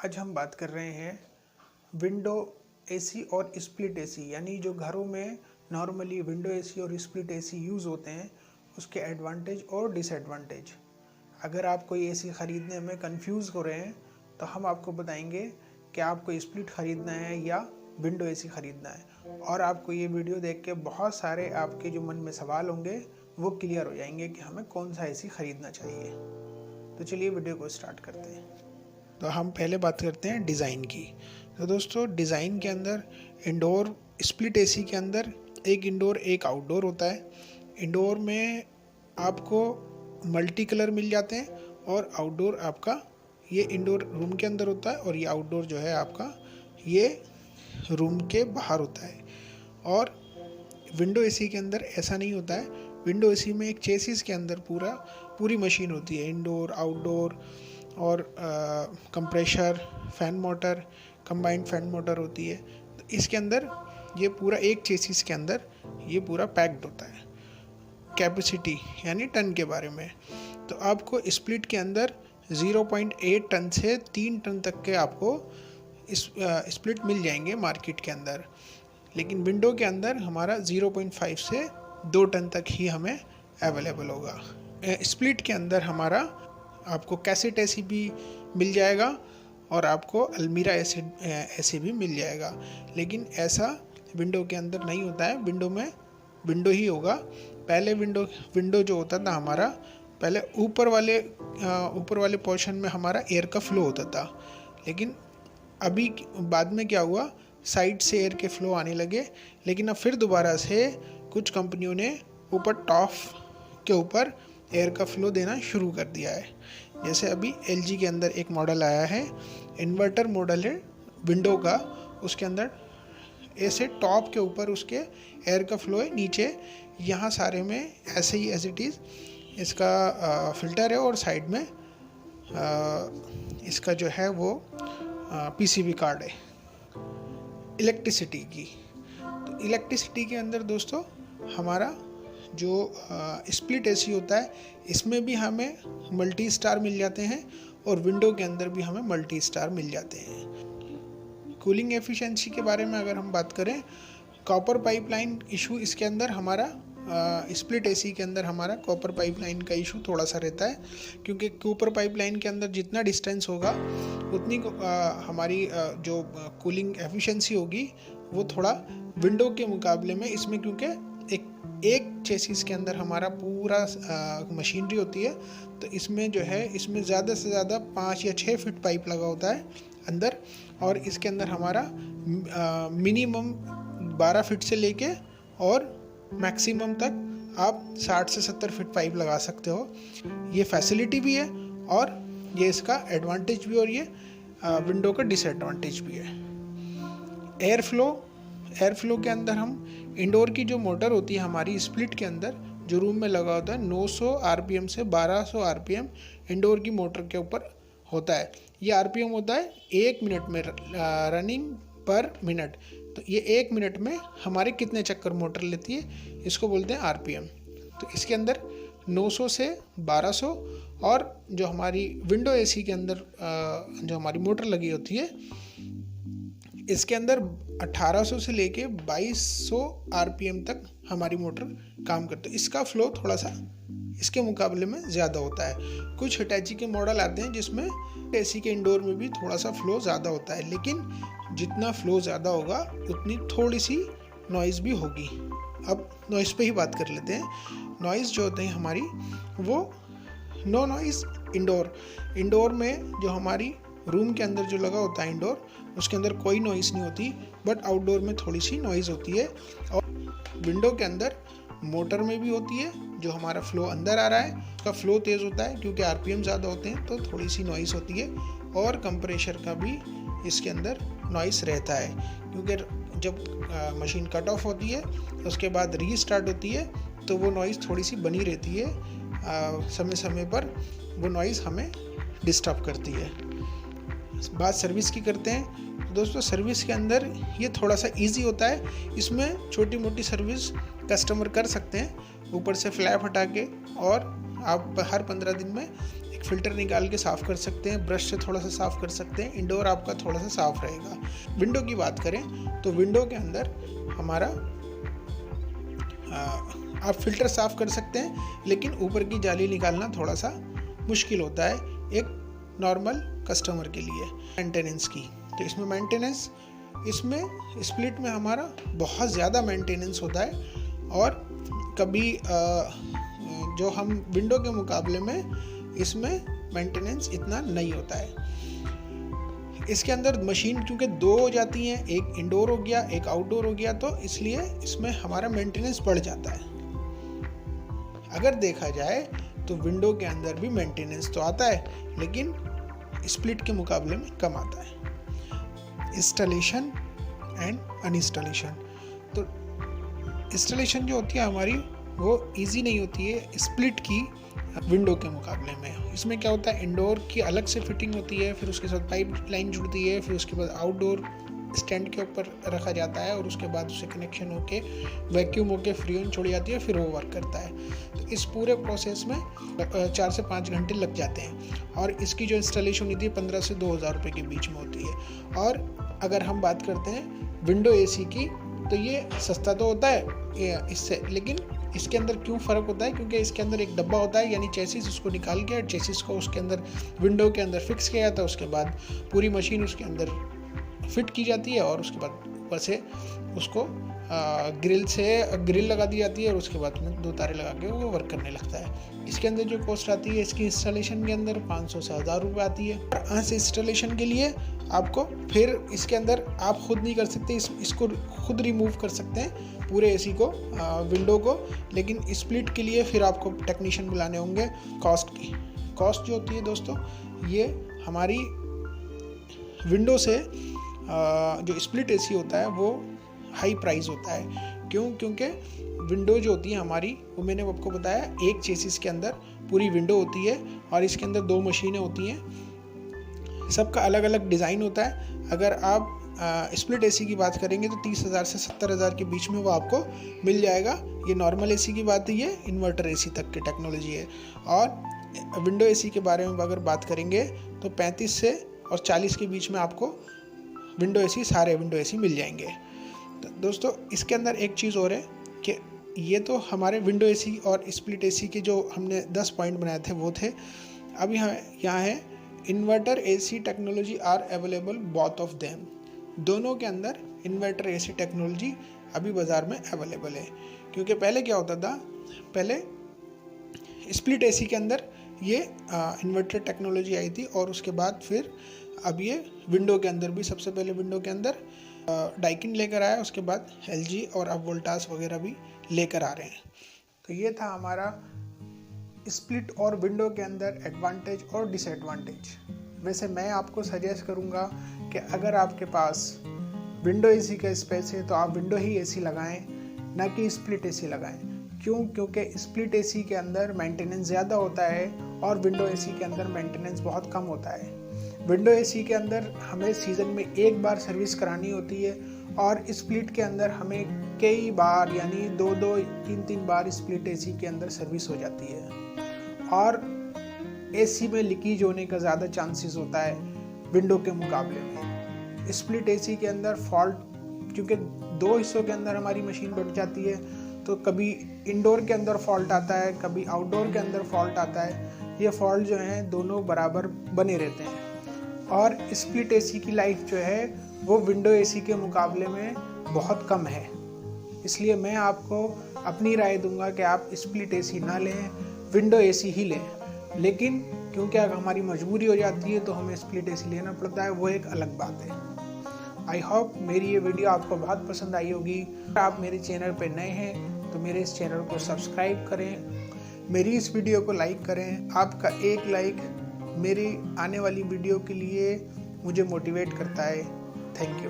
आज हम बात कर रहे हैं विंडो एसी और स्प्लिट एसी, यानी जो घरों में नॉर्मली विंडो एसी और स्प्लिट एसी यूज़ होते हैं उसके एडवांटेज और डिसएडवांटेज। अगर आप कोई एसी ख़रीदने में कंफ्यूज हो रहे हैं तो हम आपको बताएंगे कि आपको स्प्लिट ख़रीदना है या विंडो एसी ख़रीदना है, और आपको ये वीडियो देख के बहुत सारे आपके जो मन में सवाल होंगे वो क्लियर हो जाएंगे कि हमें कौन सा एसी ख़रीदना चाहिए। तो चलिए वीडियो को स्टार्ट करते हैं। तो हम पहले बात करते हैं डिज़ाइन की। तो दोस्तों, डिज़ाइन के अंदर इंडोर स्प्लिट एसी के अंदर एक इंडोर एक आउटडोर होता है। इंडोर में आपको मल्टी कलर मिल जाते हैं और आउटडोर आपका ये इंडोर रूम के अंदर होता है और ये आउटडोर जो है आपका ये रूम के बाहर होता है। और विंडो एसी के अंदर ऐसा नहीं होता है। विंडो एसी में एक चेसिस के अंदर पूरी मशीन होती है, इंडोर आउटडोर और compressor, fan motor, combined fan motor होती है। तो इसके अंदर ये पूरा एक चेसिस के अंदर ये पूरा पैक्ड होता है। कैपेसिटी यानी टन के बारे में, तो आपको स्प्लिट के अंदर 0.8 टन से 3 टन तक के आपको स्प्लिट मिल जाएंगे मार्केट के अंदर, लेकिन विंडो के अंदर हमारा 0.5 से 2 टन तक ही हमें अवेलेबल होगा। स्प्लिट के अंदर हमारा आपको कैसेट एसी भी मिल जाएगा और आपको अलमीरा एसी भी मिल जाएगा, लेकिन ऐसा विंडो के अंदर नहीं होता है। विंडो में विंडो ही होगा। पहले विंडो जो होता था हमारा, पहले ऊपर वाले पोर्शन में हमारा एयर का फ्लो होता था, लेकिन अभी बाद में क्या हुआ, साइड से एयर के फ्लो आने लगे। लेकिन अब फिर दोबारा से कुछ कंपनियों ने ऊपर टॉप के ऊपर एयर का फ्लो देना शुरू कर दिया है। जैसे अभी LG के अंदर एक मॉडल आया है, इन्वर्टर मॉडल है विंडो का, उसके अंदर ऐसे टॉप के ऊपर उसके एयर का फ्लो है, नीचे यहाँ सारे में ऐसे ही एज इट इज़ इसका फिल्टर है और साइड में इसका जो है वो PCB कार्ड है इलेक्ट्रिसिटी की। तो इलेक्ट्रिसिटी के अंदर दोस्तों हमारा जो स्प्लिट एसी होता है इसमें भी हमें मल्टी स्टार मिल जाते हैं और विंडो के अंदर भी हमें मल्टी स्टार मिल जाते हैं। कूलिंग एफिशिएंसी के बारे में अगर हम बात करें, कॉपर पाइपलाइन इशू इसके अंदर हमारा स्प्लिट एसी के अंदर हमारा कॉपर पाइपलाइन का इशू थोड़ा सा रहता है, क्योंकि कॉपर पाइपलाइन के अंदर जितना डिस्टेंस होगा उतनी हमारी जो कूलिंग एफिशिएंसी होगी वो थोड़ा विंडो के मुकाबले में इसमें, क्योंकि एक चेसिस के अंदर हमारा पूरा मशीनरी होती है, तो इसमें जो है इसमें ज़्यादा से ज़्यादा 5 या 6 फीट पाइप लगा होता है अंदर, और इसके अंदर हमारा मिनिमम 12 फीट से लेके और मैक्सिमम तक आप 60 से 70 फीट पाइप लगा सकते हो। ये फैसिलिटी भी है और ये इसका एडवांटेज भी, और ये विंडो का डिसएडवांटेज भी है। एयर फ्लो के अंदर हम इंडोर की जो मोटर होती है हमारी स्प्लिट के अंदर जो रूम में लगा होता है, 900 RPM से 1200 RPM इंडोर की मोटर के ऊपर होता है। ये RPM होता है 1 मिनट में, रनिंग पर मिनट। तो ये 1 मिनट में हमारे कितने चक्कर मोटर लेती है, इसको बोलते हैं RPM। तो इसके अंदर 900 से 1200, और जो हमारी विंडो एसी के अंदर जो हमारी मोटर लगी होती है इसके अंदर 1800 से लेके 2200 RPM तक हमारी मोटर काम करती है। इसका फ्लो थोड़ा सा इसके मुकाबले में ज़्यादा होता है। कुछ हिटैची के मॉडल आते हैं जिसमें एसी के इंडोर में भी थोड़ा सा फ्लो ज़्यादा होता है, लेकिन जितना फ्लो ज़्यादा होगा उतनी थोड़ी सी नॉइज़ भी होगी। अब नॉइज़ पे ही बात कर लेते हैं। नॉइज़ जो होते हैं हमारी वो नो नॉइज़ इंडोर में जो हमारी रूम के अंदर जो लगा होता है इंडोर, उसके अंदर कोई नॉइज़ नहीं होती, बट आउटडोर में थोड़ी सी नॉइज़ होती है। और विंडो के अंदर मोटर में भी होती है, जो हमारा फ्लो अंदर आ रहा है उसका फ्लो तेज़ होता है क्योंकि RPM ज़्यादा होते हैं, तो थोड़ी सी नॉइज़ होती है। और कंप्रेशर का भी इसके अंदर नॉइज़ रहता है, क्योंकि जब मशीन कट ऑफ होती है उसके बाद रीस्टार्ट होती है तो वो नॉइज़ थोड़ी सी बनी रहती है। समय समय पर वो नॉइज़ हमें डिस्टर्ब करती है। बात सर्विस की करते हैं। दोस्तों, सर्विस के अंदर ये थोड़ा सा इजी होता है। इसमें छोटी मोटी सर्विस कस्टमर कर सकते हैं ऊपर से फ्लैप हटा के, और आप हर 15 दिन में एक फ़िल्टर निकाल के साफ़ कर सकते हैं, ब्रश से थोड़ा सा साफ़ कर सकते हैं, इंडोर आपका थोड़ा सा साफ़ रहेगा। विंडो की बात करें तो विंडो के अंदर हमारा आप फ़िल्टर साफ़ कर सकते हैं, लेकिन ऊपर की जाली निकालना थोड़ा सा मुश्किल होता है एक नॉर्मल कस्टमर के लिए। मेंटेनेंस की तो इसमें मेंटेनेंस, इसमें स्प्लिट में हमारा बहुत ज़्यादा मेंटेनेंस होता है, और कभी जो हम विंडो के मुकाबले में इसमें मेंटेनेंस इतना नहीं होता है। इसके अंदर मशीन क्योंकि 2 हो जाती हैं, एक इंडोर हो गया एक आउटडोर हो गया, तो इसलिए इसमें हमारा मेंटेनेंस बढ़ जाता है। अगर देखा जाए तो विंडो के अंदर भी मेंटेनेंस तो आता है, लेकिन स्प्लिट के मुकाबले में कम आता है। इंस्टॉलेशन एंड अनइंस्टॉलेशन, तो इंस्टॉलेशन जो होती है हमारी वो इजी नहीं होती है स्प्लिट की विंडो के मुकाबले में। इसमें क्या होता है, इंडोर की अलग से फिटिंग होती है, फिर उसके साथ पाइप लाइन जुड़ती है, फिर उसके बाद आउटडोर स्टैंड के ऊपर रखा जाता है, और उसके बाद उसे कनेक्शन होके वैक्यूम होके फ्री ऑन छोड़ी जाती है, फिर वो वर्क करता है। तो इस पूरे प्रोसेस में 4 से 5 घंटे लग जाते हैं, और इसकी जो इंस्टॉलेशन होती है 15 से 2000 रुपये के बीच में होती है। और अगर हम बात करते हैं विंडो एसी की, तो ये सस्ता तो होता है इससे, लेकिन इसके अंदर क्यों फ़र्क होता है, क्योंकि इसके अंदर एक डब्बा होता है, यानी चेसिस, उसको निकाल के चेसिस को उसके अंदर विंडो के अंदर फिक्स किया जाता है। उसके बाद पूरी मशीन उसके अंदर फिट की जाती है, और उसके बाद ऊपर से उसको ग्रिल लगा दी जाती है, और उसके बाद में 2 तारे लगा के वो वर्क करने लगता है। इसके अंदर जो कॉस्ट आती है इसकी इंस्टॉलेशन के अंदर 500 से 1000 रुपये आती है। और इस इंस्टॉलेशन के लिए आपको फिर इसके अंदर आप खुद नहीं कर सकते, इसको खुद रिमूव कर सकते हैं पूरे एसी को, विंडो को, लेकिन स्प्लिट के लिए फिर आपको टेक्नीशियन बुलाने होंगे। कॉस्ट जो होती है दोस्तों, ये हमारी विंडो से जो स्प्लिट एसी होता है वो हाई प्राइस होता है। क्योंकि विंडो जो होती है हमारी, वो मैंने आपको बताया एक चेसिस के अंदर पूरी विंडो होती है, और इसके अंदर 2 मशीनें होती हैं, सबका अलग अलग डिज़ाइन होता है। अगर आप स्प्लिट एसी की बात करेंगे तो 30,000 से 70,000 के बीच में वो आपको मिल जाएगा। ये नॉर्मल एसी की बात है, ये इन्वर्टर एसी तक की टेक्नोलॉजी है। और विंडो एसी के बारे में अगर बात करेंगे तो 35 से और 40 के बीच में आपको विंडो एसी, सारे विंडो एसी मिल जाएंगे। तो दोस्तों इसके अंदर एक चीज़ और है कि ये तो हमारे विंडो एसी और स्प्लिट एसी के जो हमने 10 पॉइंट बनाए थे वो थे। अब यहाँ है inverter AC technology are available both of them. दोनों के अंदर इन्वर्टर एसी टेक्नोलॉजी अभी बाज़ार में अवेलेबल है। क्योंकि पहले क्या होता था, पहले स्प्लिट एसी के अंदर ये इन्वर्टर टेक्नोलॉजी आई थी, और उसके बाद फिर अब ये विंडो के अंदर भी, सबसे पहले विंडो के अंदर डाइकिन लेकर आया, उसके बाद एलजी और अब वोल्टास वगैरह भी लेकर आ रहे हैं। तो ये था हमारा स्प्लिट और विंडो के अंदर एडवांटेज और डिसएडवांटेज। वैसे मैं आपको सजेस्ट करूँगा कि अगर आपके पास विंडो एसी का स्पेस है तो आप विंडो ही एसी लगाएं, ना कि स्प्लिट एसी लगाएं। क्योंकि स्प्लिट एसी के अंदर मेंटेनेंस ज़्यादा होता है, और विंडो एसी के अंदर मेंटेनेंस बहुत कम होता है। विंडो एसी के अंदर हमें सीज़न में 1 बार सर्विस करानी होती है, और स्प्लिट के अंदर हमें कई बार, यानी 2-2, 3-3 बार स्प्लिट एसी के अंदर सर्विस हो जाती है। और एसी में लीकेज होने का ज़्यादा चांसेस होता है विंडो के मुकाबले में। स्प्लिट एसी के अंदर फॉल्ट, क्योंकि 2 हिस्सों के अंदर हमारी मशीन बट जाती है, तो कभी इंडोर के अंदर फॉल्ट आता है, कभी आउटडोर के अंदर फॉल्ट आता है। ये फॉल्ट जो हैं दोनों बराबर बने रहते हैं। और स्प्लिट एसी की लाइफ जो है वो विंडो एसी के मुकाबले में बहुत कम है। इसलिए मैं आपको अपनी राय दूंगा कि आप स्प्लिट एसी ना लें, विंडो एसी ही लें। लेकिन क्योंकि अगर हमारी मजबूरी हो जाती है तो हमें स्प्लिट एसी लेना पड़ता है, वो एक अलग बात है। आई होप मेरी ये वीडियो आपको बहुत पसंद आई होगी। अगर आप मेरे चैनल पर नए हैं तो मेरे इस चैनल को सब्सक्राइब करें, मेरी इस वीडियो को लाइक करें। आपका एक लाइक मेरी आने वाली वीडियो के लिए मुझे मोटिवेट करता है। Thank you.